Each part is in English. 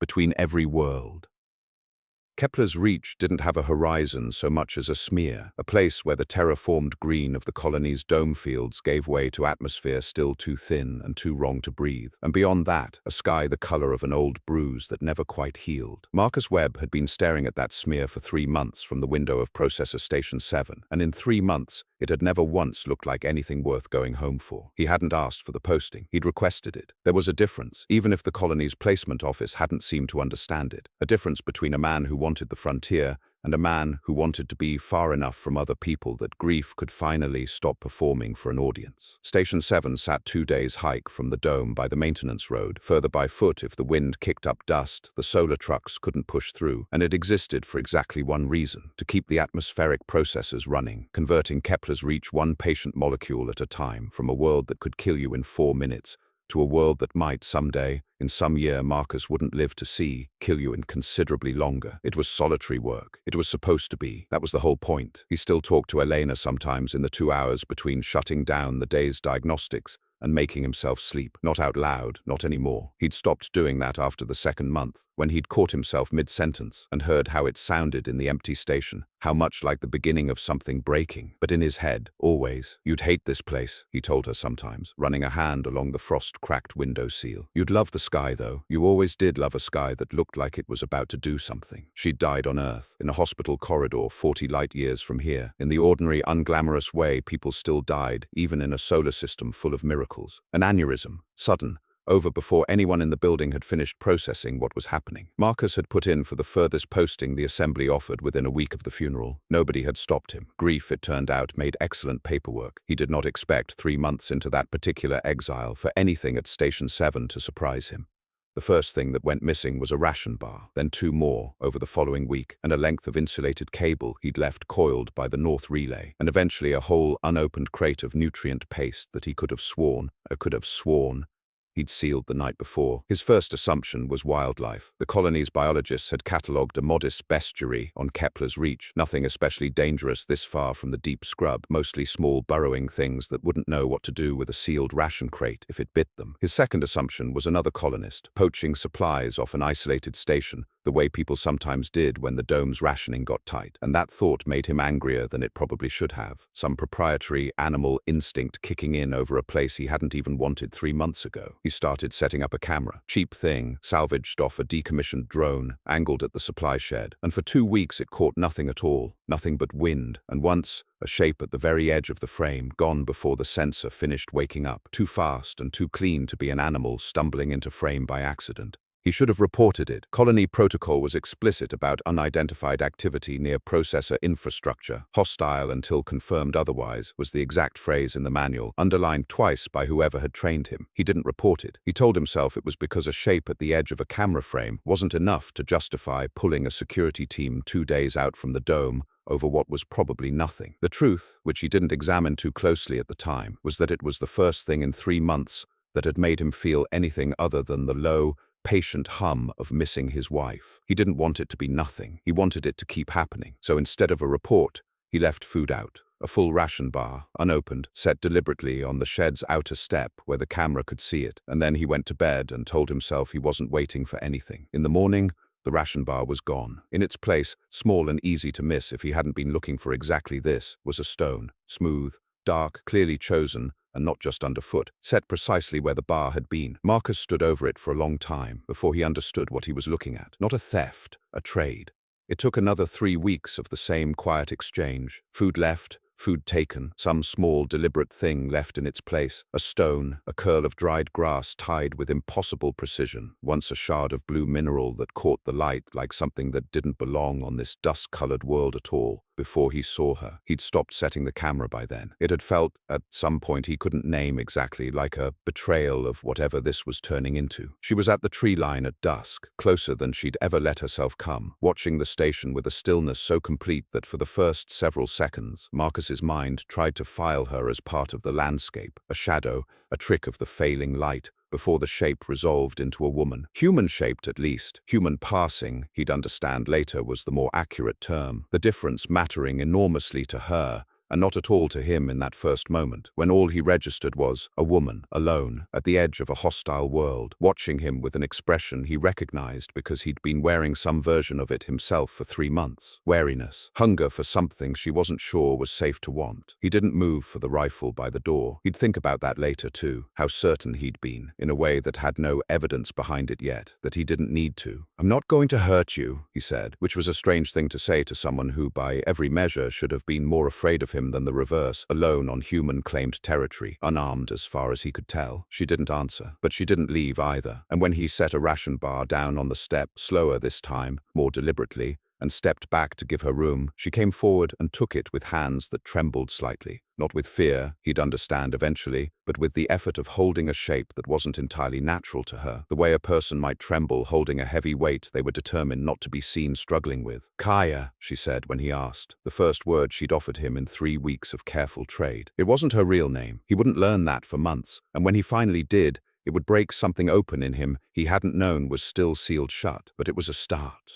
between every world. Kepler's reach didn't have a horizon so much as a smear, a place where the terraformed green of the colony's dome fields gave way to atmosphere still too thin and too wrong to breathe, and beyond that, a sky the color of an old bruise that never quite healed. Marcus Webb had been staring at that smear for 3 months from the window of Processor Station 7, and in 3 months, it had never once looked like anything worth going home for. He hadn't asked for the posting, he'd requested it. There was a difference, even if the colony's placement office hadn't seemed to understand it, a difference between a man who wanted the frontier and a man who wanted to be far enough from other people that grief could finally stop performing for an audience. Station 7 sat 2 days' hike from the dome by the maintenance road, further by foot if the wind kicked up dust the solar trucks couldn't push through, and it existed for exactly one reason, to keep the atmospheric processes running, converting Kepler's reach one patient molecule at a time from a world that could kill you in 4 minutes to a world that might someday, in some year Marcus wouldn't live to see, kill you in considerably longer. It was solitary work. It was supposed to be. That was the whole point. He still talked to Elena sometimes in the 2 hours between shutting down the day's diagnostics and making himself sleep. Not out loud, not anymore. He'd stopped doing that after the 2nd month, when he'd caught himself mid-sentence and heard how it sounded in the empty station, how much like the beginning of something breaking. But in his head, always, "You'd hate this place," he told her sometimes, running a hand along the frost-cracked window seal. "You'd love the sky, though. You always did love a sky that looked like it was about to do something." She'd died on Earth, in a hospital corridor 40 light-years from here. In the ordinary, unglamorous way people still died, even in a solar system full of miracles. An aneurysm, sudden, over before anyone in the building had finished processing what was happening. Marcus had put in for the furthest posting the assembly offered within a week of the funeral. Nobody had stopped him. Grief, it turned out, made excellent paperwork. He did not expect 3 months into that particular exile for anything at Station 7 to surprise him. The first thing that went missing was a ration bar, then 2 more over the following week, and a length of insulated cable he'd left coiled by the North Relay, and eventually a whole unopened crate of nutrient paste that he could have sworn he'd sealed the night before. His first assumption was wildlife. The colony's biologists had catalogued a modest bestiary on Kepler's reach, nothing especially dangerous this far from the deep scrub, mostly small burrowing things that wouldn't know what to do with a sealed ration crate if it bit them. His second assumption was another colonist, poaching supplies off an isolated station, the way people sometimes did when the dome's rationing got tight, and that thought made him angrier than it probably should have, some proprietary animal instinct kicking in over a place he hadn't even wanted 3 months ago. He started setting up a camera, cheap thing, salvaged off a decommissioned drone, angled at the supply shed, and for 2 weeks it caught nothing at all, nothing but wind, and once, a shape at the very edge of the frame, gone before the sensor finished waking up, too fast and too clean to be an animal stumbling into frame by accident. He should have reported it. Colony protocol was explicit about unidentified activity near processor infrastructure. Hostile until confirmed otherwise was the exact phrase in the manual, underlined twice by whoever had trained him. He didn't report it. He told himself it was because a shape at the edge of a camera frame wasn't enough to justify pulling a security team 2 days out from the dome over what was probably nothing. The truth, which he didn't examine too closely at the time, was that it was the first thing in 3 months that had made him feel anything other than the low, patient hum of missing his wife. He didn't want it to be nothing. He wanted it to keep happening. So instead of a report, he left food out. A full ration bar, unopened, set deliberately on the shed's outer step where the camera could see it. And then he went to bed and told himself he wasn't waiting for anything. In the morning, the ration bar was gone. In its place, small and easy to miss if he hadn't been looking for exactly this, was a stone, smooth, dark, clearly chosen, and not just underfoot, set precisely where the bar had been. Marcus stood over it for a long time before he understood what he was looking at. Not a theft, a trade. It took another 3 weeks of the same quiet exchange. Food left, food taken, some small deliberate thing left in its place. A stone, a curl of dried grass tied with impossible precision, once a shard of blue mineral that caught the light like something that didn't belong on this dust-colored world at all. Before he saw her, he'd stopped setting the camera by then. It had felt, at some point he couldn't name exactly, like a betrayal of whatever this was turning into. She was at the tree line at dusk, closer than she'd ever let herself come, watching the station with a stillness so complete that for the first several seconds, Marcus's mind tried to file her as part of the landscape, a shadow, a trick of the failing light, before the shape resolved into a woman. Human-shaped, at least. Human-passing, he'd understand later, was the more accurate term, the difference mattering enormously to her and not at all to him in that first moment, when all he registered was a woman, alone, at the edge of a hostile world, watching him with an expression he recognized because he'd been wearing some version of it himself for 3 months. Wariness, hunger for something she wasn't sure was safe to want. He didn't move for the rifle by the door. He'd think about that later too, how certain he'd been, in a way that had no evidence behind it yet, that he didn't need to. "I'm not going to hurt you," he said, which was a strange thing to say to someone who, by every measure, should have been more afraid of him than the reverse, alone on human-claimed territory, unarmed as far as he could tell. She didn't answer, but she didn't leave either, and when he set a ration bar down on the step, slower this time, more deliberately, and stepped back to give her room, she came forward and took it with hands that trembled slightly. Not with fear, he'd understand eventually, but with the effort of holding a shape that wasn't entirely natural to her, the way a person might tremble holding a heavy weight they were determined not to be seen struggling with. "Kaia," she said when he asked, the first word she'd offered him in 3 weeks of careful trade. It wasn't her real name. He wouldn't learn that for months, and when he finally did, it would break something open in him he hadn't known was still sealed shut, but it was a start.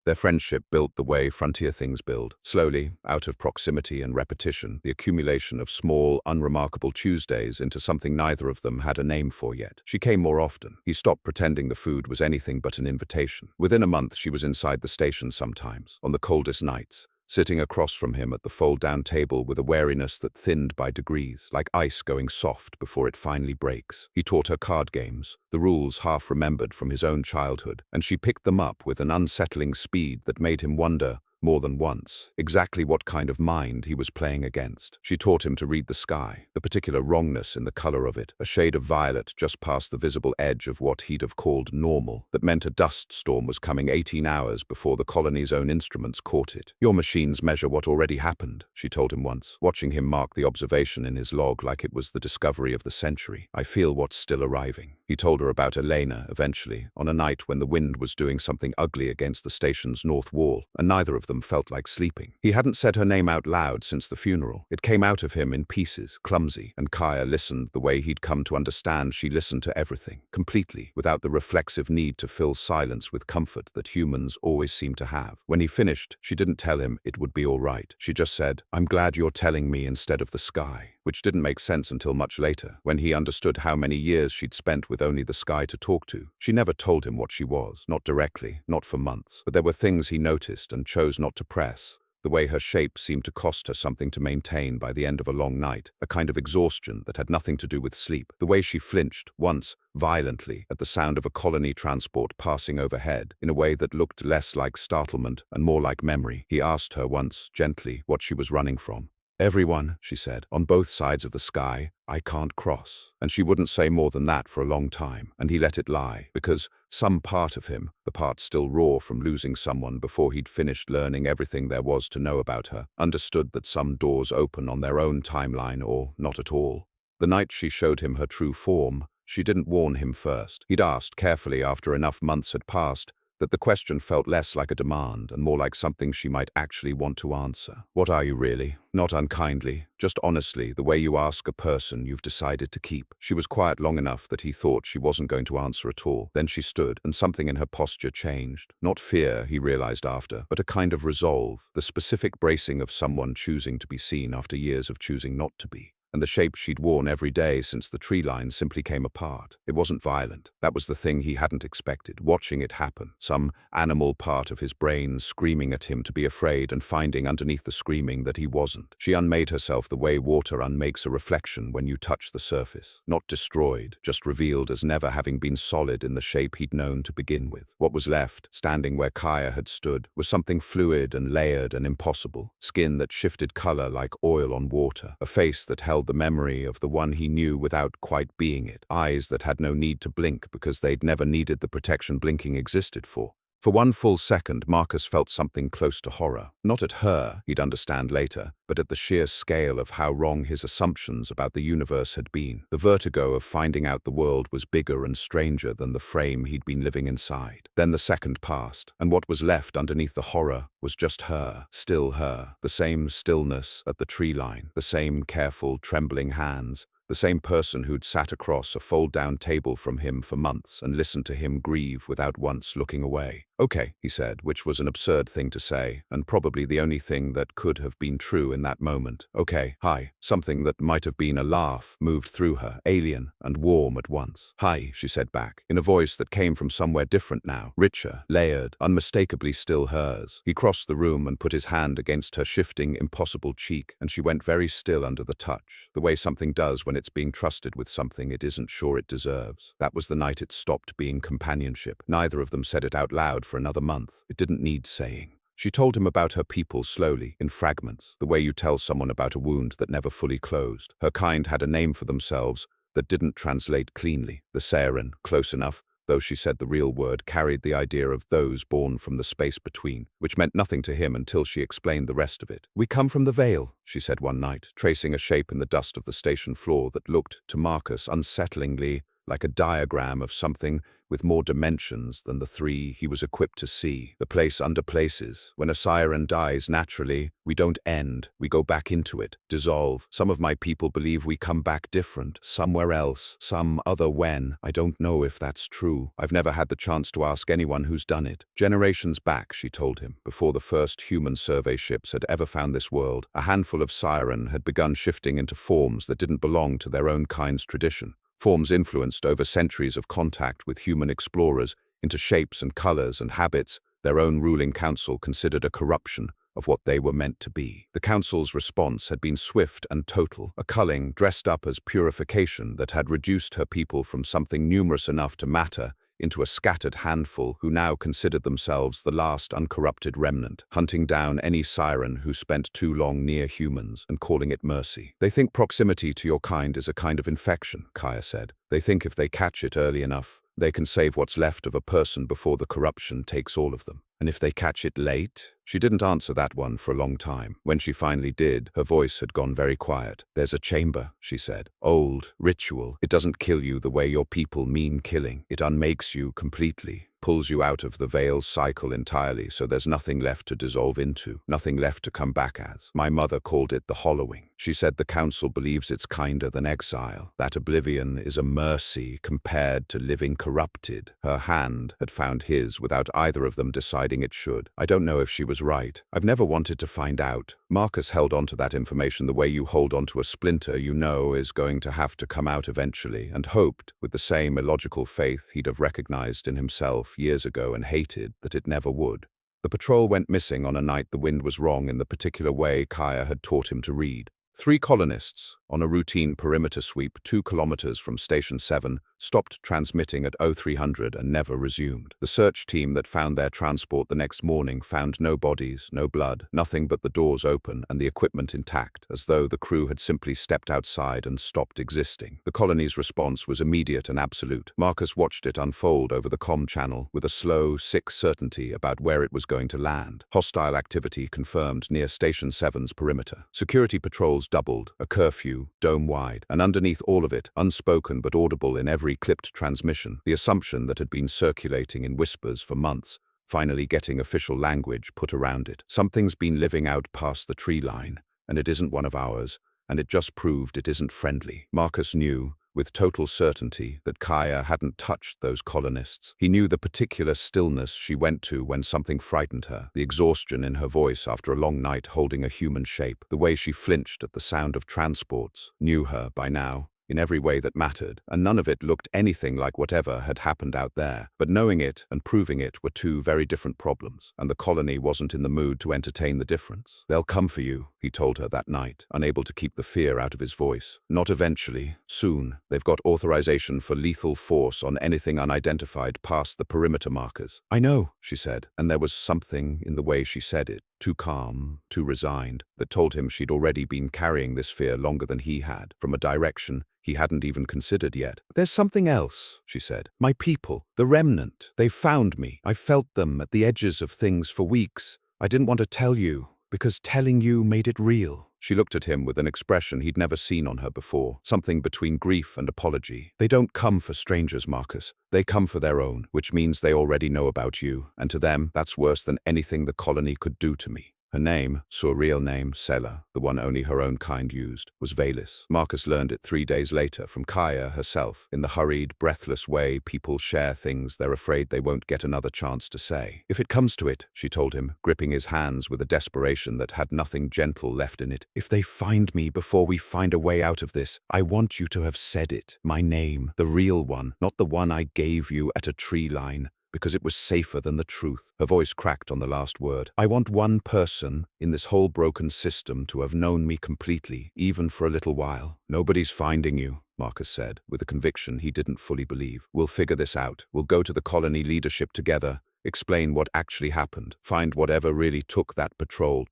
Their friendship built the way frontier things build. Slowly, out of proximity and repetition, the accumulation of small, unremarkable Tuesdays into something neither of them had a name for yet. She came more often. He stopped pretending the food was anything but an invitation. Within a month, she was inside the station sometimes, on the coldest nights, sitting across from him at the fold-down table with a wariness that thinned by degrees, like ice going soft before it finally breaks. He taught her card games, the rules half remembered from his own childhood, and she picked them up with an unsettling speed that made him wonder, more than once, exactly what kind of mind he was playing against. She taught him to read the sky, the particular wrongness in the color of it, a shade of violet just past the visible edge of what he'd have called normal, that meant a dust storm was coming 18 hours before the colony's own instruments caught it. "Your machines measure what already happened," she told him once, watching him mark the observation in his log like it was the discovery of the century. "I feel what's still arriving." He told her about Elena, eventually, on a night when the wind was doing something ugly against the station's north wall, and neither of them felt like sleeping. He hadn't said her name out loud since the funeral. It came out of him in pieces, clumsy, and Kaia listened the way he'd come to understand she listened to everything, completely, without the reflexive need to fill silence with comfort that humans always seem to have. When he finished, she didn't tell him it would be all right. She just said, "I'm glad you're telling me instead of the sky," which didn't make sense until much later, when he understood how many years she'd spent with only the sky to talk to. She never told him what she was, not directly, not for months, but there were things he noticed and chose not to press. The way her shape seemed to cost her something to maintain by the end of a long night, a kind of exhaustion that had nothing to do with sleep. The way she flinched, once, violently, at the sound of a colony transport passing overhead, in a way that looked less like startlement and more like memory. He asked her once, gently, what she was running from. "Everyone," she said, "on both sides of the sky, I can't cross." And she wouldn't say more than that for a long time, and he let it lie, because some part of him, the part still raw from losing someone before he'd finished learning everything there was to know about her, understood that some doors open on their own timeline or not at all. The night she showed him her true form, she didn't warn him first. He'd asked carefully after enough months had passed, that the question felt less like a demand and more like something she might actually want to answer. "What are you really?" Not unkindly, just honestly, the way you ask a person you've decided to keep. She was quiet long enough that he thought she wasn't going to answer at all. Then she stood, and something in her posture changed. Not fear, he realized after, but a kind of resolve, the specific bracing of someone choosing to be seen after years of choosing not to be. And the shape she'd worn every day since the tree line simply came apart. It wasn't violent. That was the thing he hadn't expected, watching it happen. Some animal part of his brain screaming at him to be afraid and finding underneath the screaming that he wasn't. She unmade herself the way water unmakes a reflection when you touch the surface. Not destroyed, just revealed as never having been solid in the shape he'd known to begin with. What was left, standing where Kaia had stood, was something fluid and layered and impossible. Skin that shifted color like oil on water. A face that held the memory of the one he knew without quite being it. Eyes that had no need to blink because they'd never needed the protection blinking existed for. For one full second, Marcus felt something close to horror. Not at her, he'd understand later, but at the sheer scale of how wrong his assumptions about the universe had been. The vertigo of finding out the world was bigger and stranger than the frame he'd been living inside. Then the second passed, and what was left underneath the horror was just her, still her. The same stillness at the tree line, the same careful, trembling hands, the same person who'd sat across a fold-down table from him for months and listened to him grieve without once looking away. Okay, he said, which was an absurd thing to say, and probably the only thing that could have been true in that moment. Okay, hi. Something that might have been a laugh moved through her, alien and warm at once. Hi, she said back, in a voice that came from somewhere different now, richer, layered, unmistakably still hers. He crossed the room and put his hand against her shifting, impossible cheek, and she went very still under the touch, the way something does when it's being trusted with something it isn't sure it deserves. That was the night it stopped being companionship. Neither of them said it out loud for another month. It didn't need saying. She told him about her people slowly, in fragments, the way you tell someone about a wound that never fully closed. Her kind had a name for themselves that didn't translate cleanly. The Saren, close enough, though she said the real word carried the idea of those born from the space between, which meant nothing to him until she explained the rest of it. We come from the Veil, she said one night, tracing a shape in the dust of the station floor that looked, to Marcus, unsettlingly like a diagram of something with more dimensions than the three he was equipped to see. The place under places. When a siren dies naturally, we don't end, we go back into it, dissolve. Some of my people believe we come back different, somewhere else, some other when. I don't know if that's true. I've never had the chance to ask anyone who's done it. Generations back, she told him, before the first human survey ships had ever found this world, a handful of siren had begun shifting into forms that didn't belong to their own kind's tradition. Forms influenced over centuries of contact with human explorers into shapes and colors and habits their own ruling council considered a corruption of what they were meant to be. The council's response had been swift and total, a culling dressed up as purification that had reduced her people from something numerous enough to matter into a scattered handful who now considered themselves the last uncorrupted remnant, hunting down any siren who spent too long near humans and calling it mercy. They think proximity to your kind is a kind of infection, Kaia said. They think if they catch it early enough, they can save what's left of a person before the corruption takes all of them. And if they catch it late? She didn't answer that one for a long time. When she finally did, her voice had gone very quiet. There's a chamber, she said. Old, ritual. It doesn't kill you the way your people mean killing. It unmakes you completely. Pulls you out of the Veil's cycle entirely, so there's nothing left to dissolve into, nothing left to come back as. My mother called it the hollowing. She said the council believes it's kinder than exile, that oblivion is a mercy compared to living corrupted. Her hand had found his without either of them deciding it should. I don't know if she was right. I've never wanted to find out. Marcus held on to that information the way you hold on to a splinter you know is going to have to come out eventually, and hoped, with the same illogical faith he'd have recognized in himself years ago and hated, that it never would. The patrol went missing on a night the wind was wrong in the particular way Kaia had taught him to read. 3 colonists, on a routine perimeter sweep 2 kilometers from Station 7, stopped transmitting at 0300 and never resumed. The search team that found their transport the next morning found no bodies, no blood, nothing but the doors open and the equipment intact, as though the crew had simply stepped outside and stopped existing. The colony's response was immediate and absolute. Marcus watched it unfold over the comm channel with a slow, sick certainty about where it was going to land. Hostile activity confirmed near Station 7's perimeter. Security patrols doubled, a curfew, dome-wide, and underneath all of it, unspoken but audible in every clipped transmission, the assumption that had been circulating in whispers for months, finally getting official language put around it. Something's been living out past the tree line, and it isn't one of ours, and it just proved it isn't friendly. Marcus knew, with total certainty, that Kaia hadn't touched those colonists. He knew the particular stillness she went to when something frightened her, the exhaustion in her voice after a long night holding a human shape, the way she flinched at the sound of transports. Knew her by now, in every way that mattered, and none of it looked anything like whatever had happened out there. But knowing it and proving it were 2 very different problems, and the colony wasn't in the mood to entertain the difference. They'll come for you, he told her that night, unable to keep the fear out of his voice. Not eventually, soon. They've got authorization for lethal force on anything unidentified past the perimeter markers. I know, she said, and there was something in the way she said it, too calm, too resigned, that told him she'd already been carrying this fear longer than he had, from a direction he hadn't even considered yet. There's something else, she said. My people, the remnant, they found me. I felt them at the edges of things for weeks. I didn't want to tell you, because telling you made it real. She looked at him with an expression he'd never seen on her before, something between grief and apology. They don't come for strangers, Marcus. They come for their own, which means they already know about you, and to them, that's worse than anything the colony could do to me. Her name, surreal name, Sela, the one only her own kind used, was Vanish. Marcus learned it 3 days later from Kaia herself. In the hurried, breathless way people share things they're afraid they won't get another chance to say. If it comes to it, she told him, gripping his hands with a desperation that had nothing gentle left in it. If they find me before we find a way out of this, I want you to have said it. My name, the real one, not the one I gave you at a tree line, because it was safer than the truth. Her voice cracked on the last word. I want one person in this whole broken system to have known me completely, even for a little while. Nobody's finding you, Marcus said, with a conviction he didn't fully believe. We'll figure this out. We'll go to the colony leadership together, explain what actually happened, find whatever really took that patrol.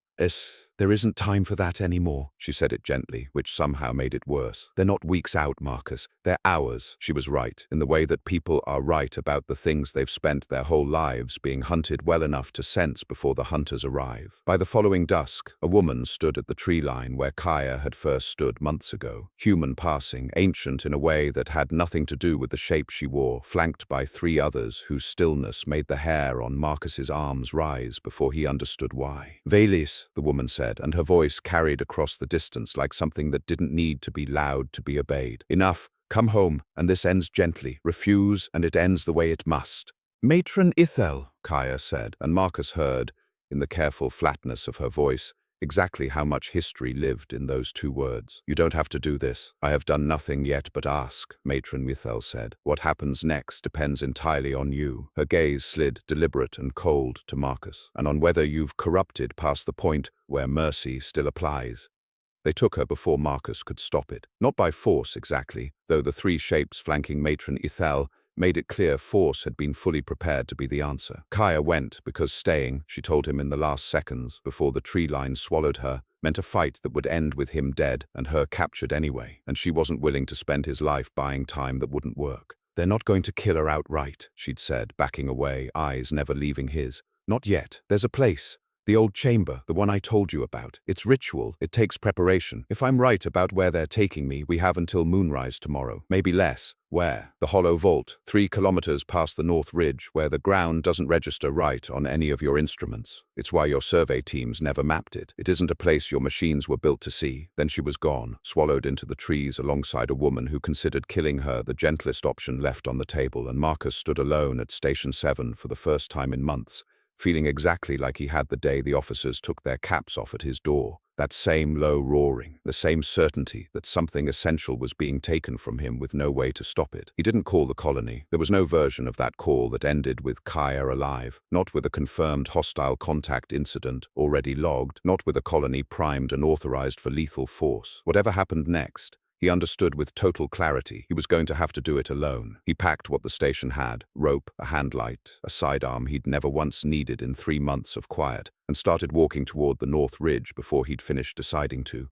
There isn't time for that anymore, she said it gently, which somehow made it worse. They're not weeks out, Marcus. They're hours. She was right, in the way that people are right about the things they've spent their whole lives being hunted well enough to sense before the hunters arrive. By the following dusk, a woman stood at the tree line where Kaia had first stood months ago. Human passing, ancient in a way that had nothing to do with the shape she wore, flanked by 3 others whose stillness made the hair on Marcus's arms rise before he understood why. Vanish, the woman said, and her voice carried across the distance like something that didn't need to be loud to be obeyed. Enough. Come home, and this ends gently. Refuse, and it ends the way it must. Matron Ithel, Kaia said, and Marcus heard, in the careful flatness of her voice, exactly how much history lived in those 2 words. You don't have to do this. I have done nothing yet but ask, Matron Ithel said. What happens next depends entirely on you. Her gaze slid deliberate and cold to Marcus, and on whether you've corrupted past the point where mercy still applies. They took her before Marcus could stop it. Not by force exactly, though the 3 shapes flanking Matron Ithel made it clear force had been fully prepared to be the answer. Kaia went because staying, she told him in the last seconds before the tree line swallowed her, meant a fight that would end with him dead and her captured anyway, and she wasn't willing to spend his life buying time that wouldn't work. They're not going to kill her outright, she'd said, backing away, eyes never leaving his. Not yet. There's a place. The old chamber, the one I told you about. It's ritual. It takes preparation. If I'm right about where they're taking me, we have until moonrise tomorrow. Maybe less. Where? The hollow vault, 3 kilometers past the North Ridge, where the ground doesn't register right on any of your instruments. It's why your survey teams never mapped it. It isn't a place your machines were built to see. Then she was gone, swallowed into the trees alongside a woman who considered killing her the gentlest option left on the table, and Marcus stood alone at Station 7 for the first time in months, feeling exactly like he had the day the officers took their caps off at his door. That same low roaring, the same certainty that something essential was being taken from him with no way to stop it. He didn't call the colony. There was no version of that call that ended with Kaia alive, not with a confirmed hostile contact incident already logged, not with a colony primed and authorized for lethal force. Whatever happened next, he understood with total clarity. He was going to have to do it alone. He packed what the station had, rope, a handlight, a sidearm he'd never once needed in 3 months of quiet, and started walking toward the North Ridge before he'd finished deciding to.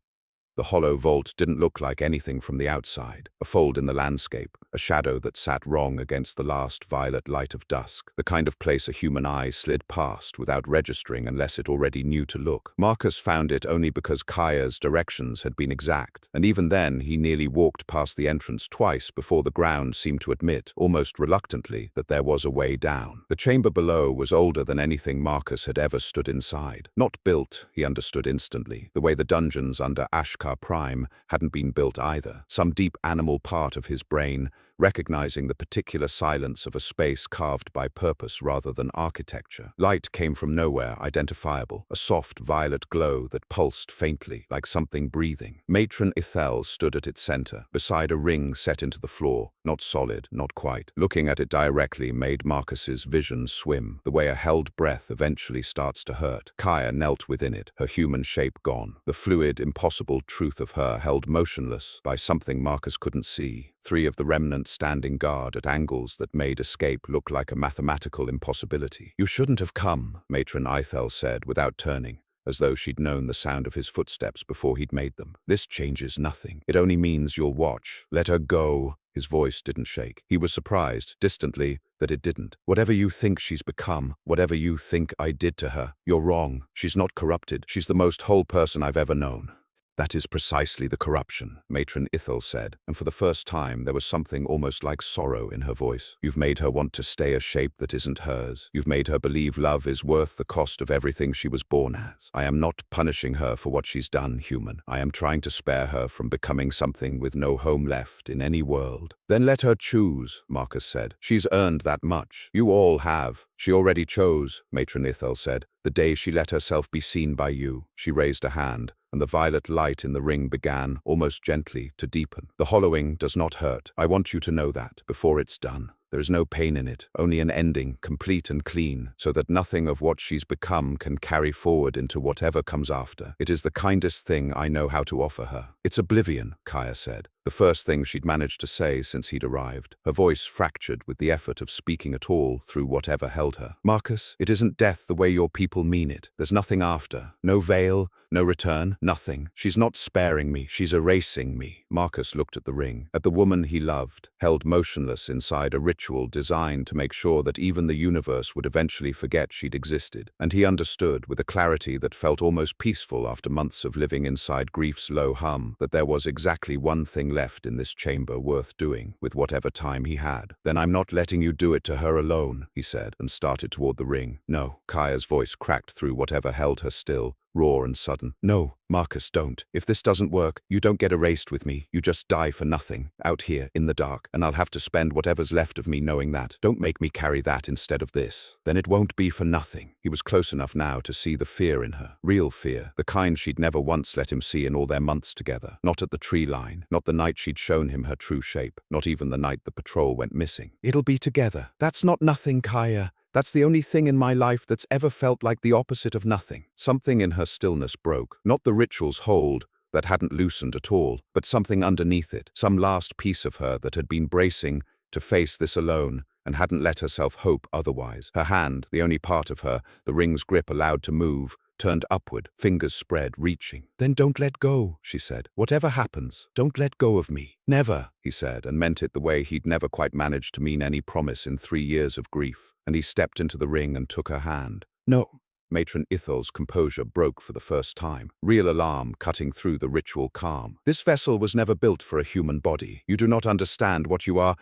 The hollow vault didn't look like anything from the outside, a fold in the landscape, a shadow that sat wrong against the last violet light of dusk, the kind of place a human eye slid past without registering unless it already knew to look. Marcus found it only because Kaia's directions had been exact, and even then he nearly walked past the entrance twice before the ground seemed to admit, almost reluctantly, that there was a way down. The chamber below was older than anything Marcus had ever stood inside. Not built, he understood instantly, the way the dungeons under Ashkar Prime hadn't been built either. Some deep animal part of his brain, recognizing the particular silence of a space carved by purpose rather than architecture. Light came from nowhere, identifiable, a soft violet glow that pulsed faintly, like something breathing. Matron Ithel stood at its center, beside a ring set into the floor, not solid, not quite. Looking at it directly made Marcus's vision swim, the way a held breath eventually starts to hurt. Kaia knelt within it, her human shape gone, the fluid, impossible truth of her held motionless by something Marcus couldn't see. 3 of the remnants standing guard at angles that made escape look like a mathematical impossibility. You shouldn't have come, Matron Ithel said without turning, as though she'd known the sound of his footsteps before he'd made them. This changes nothing. It only means you'll watch. Let her go. His voice didn't shake. He was surprised, distantly, that it didn't. Whatever you think she's become, whatever you think I did to her, you're wrong. She's not corrupted. She's the most whole person I've ever known. That is precisely the corruption, Matron Ithel said, and for the first time there was something almost like sorrow in her voice. You've made her want to stay a shape that isn't hers. You've made her believe love is worth the cost of everything she was born as. I am not punishing her for what she's done, human. I am trying to spare her from becoming something with no home left in any world. Then let her choose, Marcus said. She's earned that much. You all have. She already chose, Matron Ithel said, the day she let herself be seen by you. She raised a hand, and the violet light in the ring began, almost gently, to deepen. The hollowing does not hurt. I want you to know that, before it's done. There is no pain in it, only an ending, complete and clean, so that nothing of what she's become can carry forward into whatever comes after. It is the kindest thing I know how to offer her. It's oblivion, Kaia said, the first thing she'd managed to say since he'd arrived. Her voice fractured with the effort of speaking at all through whatever held her. Marcus, it isn't death the way your people mean it. There's nothing after. No veil, no return, nothing. She's not sparing me, she's erasing me. Marcus looked at the ring, at the woman he loved, held motionless inside a ritual designed to make sure that even the universe would eventually forget she'd existed. And he understood, with a clarity that felt almost peaceful after months of living inside grief's low hum, that there was exactly one thing left in this chamber worth doing, with whatever time he had. Then I'm not letting you do it to her alone, he said, and started toward the ring. No, Kaia's voice cracked through whatever held her still, raw and sudden. No, Marcus, don't. If this doesn't work, you don't get erased with me. You just die for nothing, out here, in the dark, and I'll have to spend whatever's left of me knowing that. Don't make me carry that instead of this. Then it won't be for nothing. He was close enough now to see the fear in her. Real fear. The kind she'd never once let him see in all their months together. Not at the tree line. Not the night she'd shown him her true shape. Not even the night the patrol went missing. It'll be together. That's not nothing, Kaia. That's the only thing in my life that's ever felt like the opposite of nothing. Something in her stillness broke. Not the ritual's hold, that hadn't loosened at all, but something underneath it. Some last piece of her that had been bracing to face this alone and hadn't let herself hope otherwise. Her hand, the only part of her the ring's grip allowed to move, turned upward, fingers spread, reaching. Then don't let go, she said. Whatever happens, don't let go of me. Never, he said, and meant it the way he'd never quite managed to mean any promise in 3 years of grief. And he stepped into the ring and took her hand. No. Matron Ithel's composure broke for the first time, real alarm cutting through the ritual calm. This vessel was never built for a human body. You do not understand what you are.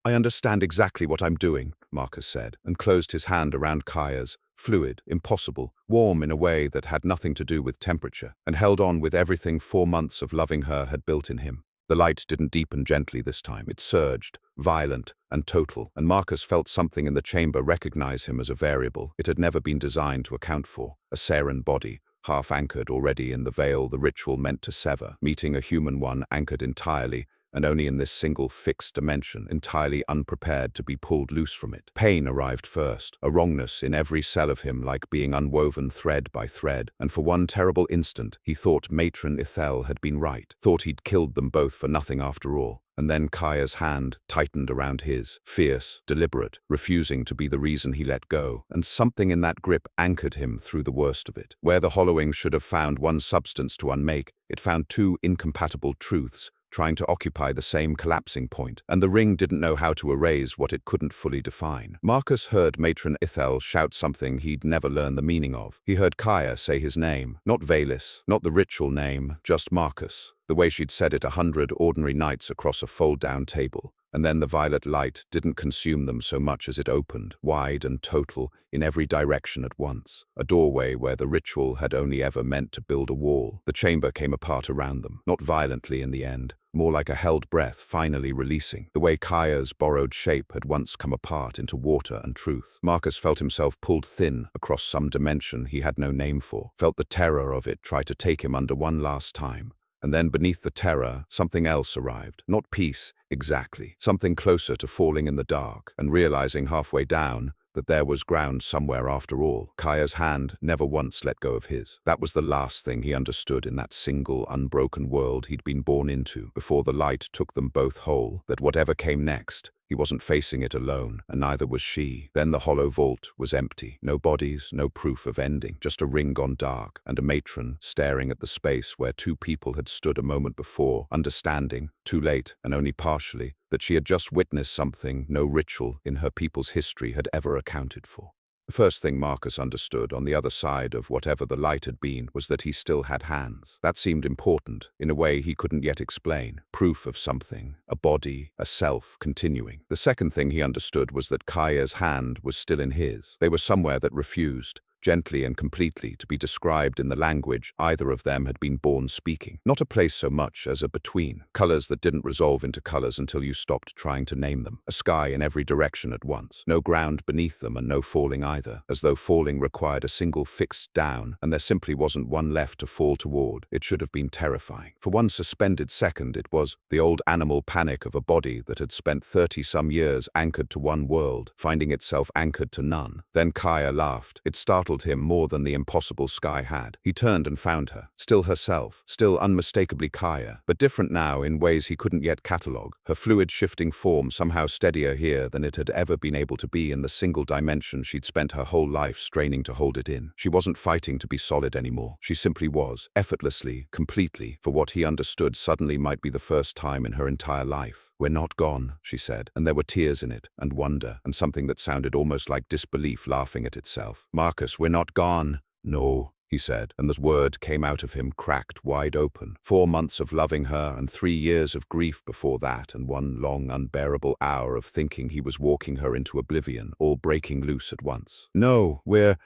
I understand exactly what I'm doing, Marcus said, and closed his hand around Kaia's, fluid, impossible, warm in a way that had nothing to do with temperature, and held on with everything 4 months of loving her had built in him. The light didn't deepen gently this time. It surged, violent and total, and Marcus felt something in the chamber recognize him as a variable it had never been designed to account for, a Saren body, half anchored already in the veil the ritual meant to sever, meeting a human one anchored entirely, and only in this single fixed dimension, entirely unprepared to be pulled loose from it. Pain arrived first, a wrongness in every cell of him like being unwoven thread by thread, and for one terrible instant he thought Matron Ithel had been right, thought he'd killed them both for nothing after all. And then Kaia's hand tightened around his, fierce, deliberate, refusing to be the reason he let go, and something in that grip anchored him through the worst of it. Where the hollowing should have found one substance to unmake, it found two incompatible truths, trying to occupy the same collapsing point, and the ring didn't know how to erase what it couldn't fully define. Marcus heard Matron Ithel shout something he'd never learned the meaning of. He heard Kaia say his name, not Valis, not the ritual name, just Marcus, the way she'd said it 100 ordinary nights across a fold-down table. And then the violet light didn't consume them so much as it opened, wide and total, in every direction at once. A doorway where the ritual had only ever meant to build a wall. The chamber came apart around them, not violently in the end, more like a held breath finally releasing, the way Kaia's borrowed shape had once come apart into water and truth. Marcus felt himself pulled thin across some dimension he had no name for, felt the terror of it try to take him under one last time. And then beneath the terror, something else arrived. Not peace, exactly. Something closer to falling in the dark, and realizing halfway down that there was ground somewhere after all. Kaia's hand never once let go of his. That was the last thing he understood in that single, unbroken world he'd been born into, before the light took them both whole, that whatever came next, he wasn't facing it alone, and neither was she. Then the hollow vault was empty. No bodies, no proof of ending, just a ring gone dark, and a matron staring at the space where two people had stood a moment before, understanding, too late and only partially, that she had just witnessed something no ritual in her people's history had ever accounted for. The first thing Marcus understood on the other side of whatever the light had been was that he still had hands. That seemed important, in a way he couldn't yet explain. Proof of something, a body, a self, continuing. The second thing he understood was that Kaia's hand was still in his. They were somewhere that refused, gently and completely, to be described in the language either of them had been born speaking. Not a place so much as a between. Colors that didn't resolve into colors until you stopped trying to name them. A sky in every direction at once. No ground beneath them and no falling either. As though falling required a single fixed down, and there simply wasn't one left to fall toward. It should have been terrifying. For one suspended second, it was the old animal panic of a body that had spent 30-some years anchored to one world, finding itself anchored to none. Then Kaia laughed. It startled him more than the impossible sky had. He turned and found her. Still herself. Still unmistakably Kaia, but different now in ways he couldn't yet catalogue. Her fluid shifting form somehow steadier here than it had ever been able to be in the single dimension she'd spent her whole life straining to hold it in. She wasn't fighting to be solid anymore. She simply was, effortlessly, completely, for what he understood suddenly might be the first time in her entire life. "We're not gone," she said, and there were tears in it, and wonder, and something that sounded almost like disbelief laughing at itself. "Marcus, we're not gone." "No," he said, and the word came out of him cracked wide open. 4 months of loving her and 3 years of grief before that, and one long unbearable hour of thinking he was walking her into oblivion, all breaking loose at once. "No, we're—"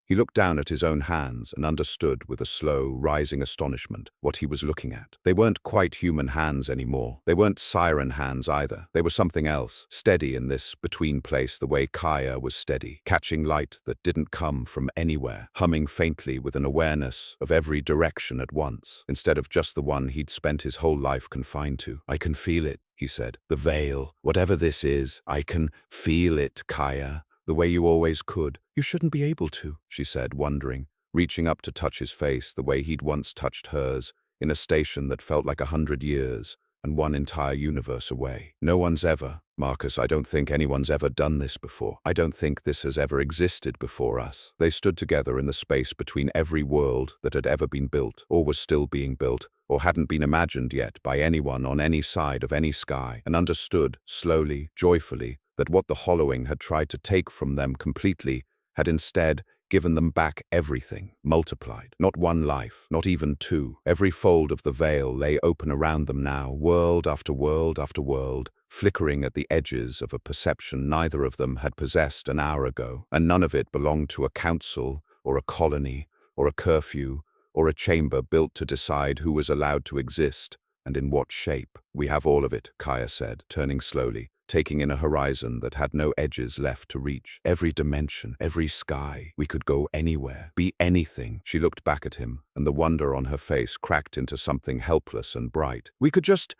He looked down at his own hands and understood with a slow, rising astonishment what he was looking at. They weren't quite human hands anymore. They weren't siren hands either. They were something else, steady in this between place the way Kaia was steady, catching light that didn't come from anywhere, humming faintly with an awareness of every direction at once, instead of just the one he'd spent his whole life confined to. "I can feel it," he said. "The veil, whatever this is, I can feel it, Kaia. The way you always could." "You shouldn't be able to," she said, wondering, reaching up to touch his face the way he'd once touched hers, in a station that felt like 100 years and one entire universe away. "No one's ever, Marcus, I don't think anyone's ever done this before. I don't think this has ever existed before us." They stood together in the space between every world that had ever been built, or was still being built, or hadn't been imagined yet by anyone on any side of any sky, and understood, slowly, joyfully, that what the hollowing had tried to take from them completely had instead given them back everything, multiplied. Not one life, not even 2. Every fold of the veil lay open around them now, world after world after world, flickering at the edges of a perception neither of them had possessed an hour ago, and none of it belonged to a council, or a colony, or a curfew, or a chamber built to decide who was allowed to exist, and in what shape. "We have all of it," Kaia said, turning slowly, taking in a horizon that had no edges left to reach. "Every dimension, every sky. We could go anywhere, be anything." She looked back at him, and the wonder on her face cracked into something helpless and bright. "We could just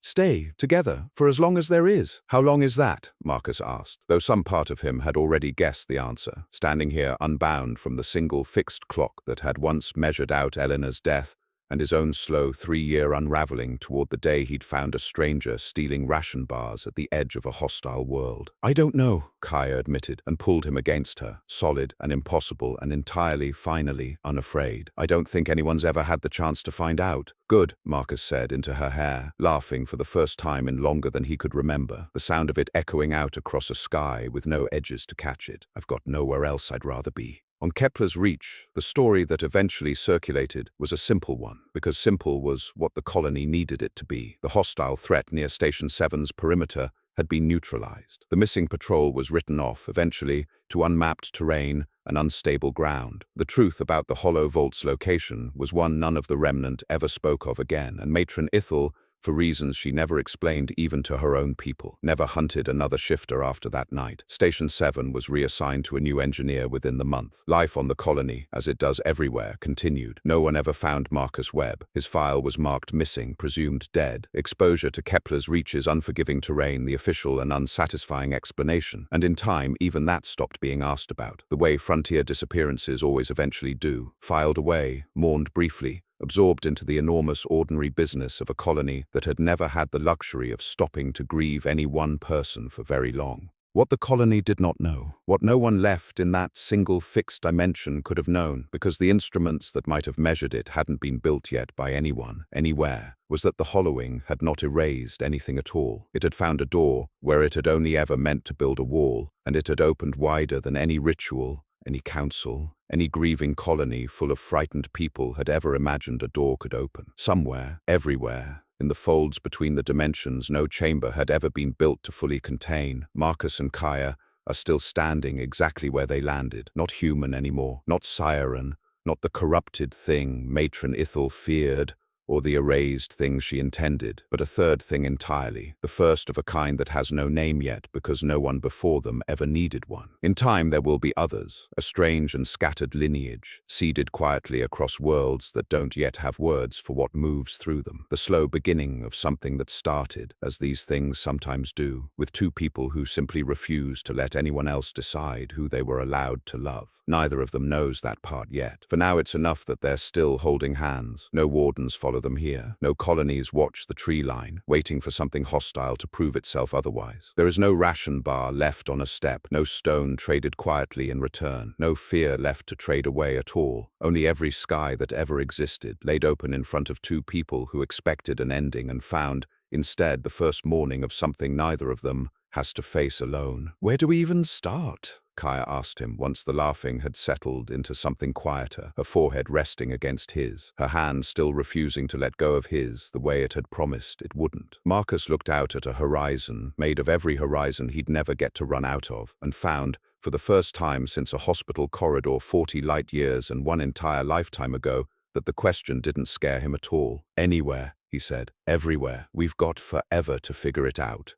stay together for as long as there is." "How long is that?" Marcus asked, though some part of him had already guessed the answer, standing here unbound from the single fixed clock that had once measured out Eleanor's death and his own slow 3-year unraveling toward the day he'd found a stranger stealing ration bars at the edge of a hostile world. "I don't know," Kaia admitted, and pulled him against her, solid and impossible and entirely, finally, unafraid. "I don't think anyone's ever had the chance to find out." "Good," Marcus said into her hair, laughing for the first time in longer than he could remember, the sound of it echoing out across a sky with no edges to catch it. "I've got nowhere else I'd rather be." On Kepler's Reach, the story that eventually circulated was a simple one, because simple was what the colony needed it to be. The hostile threat near Station 7's perimeter had been neutralized. The missing patrol was written off, eventually, to unmapped terrain and unstable ground. The truth about the Hollow Vault's location was one none of the remnant ever spoke of again, and Matron Ithel, for reasons she never explained even to her own people, never hunted another shifter after that night. Station 7 was reassigned to a new engineer within the month. Life on the colony, as it does everywhere, continued. No one ever found Marcus Webb. His file was marked missing, presumed dead. Exposure to Kepler's Reach's unforgiving terrain, the official and unsatisfying explanation. And in time, even that stopped being asked about, the way frontier disappearances always eventually do. Filed away, mourned briefly, absorbed into the enormous ordinary business of a colony that had never had the luxury of stopping to grieve any one person for very long. What the colony did not know, what no one left in that single fixed dimension could have known, because the instruments that might have measured it hadn't been built yet by anyone, anywhere, was that the hollowing had not erased anything at all. It had found a door where it had only ever meant to build a wall, and it had opened wider than any ritual, any council, any grieving colony full of frightened people had ever imagined a door could open. Somewhere, everywhere, in the folds between the dimensions no chamber had ever been built to fully contain, Marcus and Kaia are still standing exactly where they landed, not human anymore, not siren, not the corrupted thing matron Ithel feared, or the erased thing she intended, but a third thing entirely, the first of a kind that has no name yet because no one before them ever needed one. In time there will be others, a strange and scattered lineage, seeded quietly across worlds that don't yet have words for what moves through them, the slow beginning of something that started, as these things sometimes do, with two people who simply refuse to let anyone else decide who they were allowed to love. Neither of them knows that part yet. For now it's enough that they're still holding hands. No wardens follow them here. No colonies watch the tree line, waiting for something hostile to prove itself otherwise. There is no ration bar left on a step, no stone traded quietly in return, no fear left to trade away at all. Only every sky that ever existed, laid open in front of two people who expected an ending and found, instead, the first morning of something neither of them has to face alone. Where do we even start? Kaia asked him once the laughing had settled into something quieter, her forehead resting against his, her hand still refusing to let go of his the way it had promised it wouldn't. Marcus looked out at a horizon, made of every horizon he'd never get to run out of, and found, for the first time since a hospital corridor 40 light years and one entire lifetime ago, that the question didn't scare him at all. Anywhere, he said. Everywhere. We've got forever to figure it out.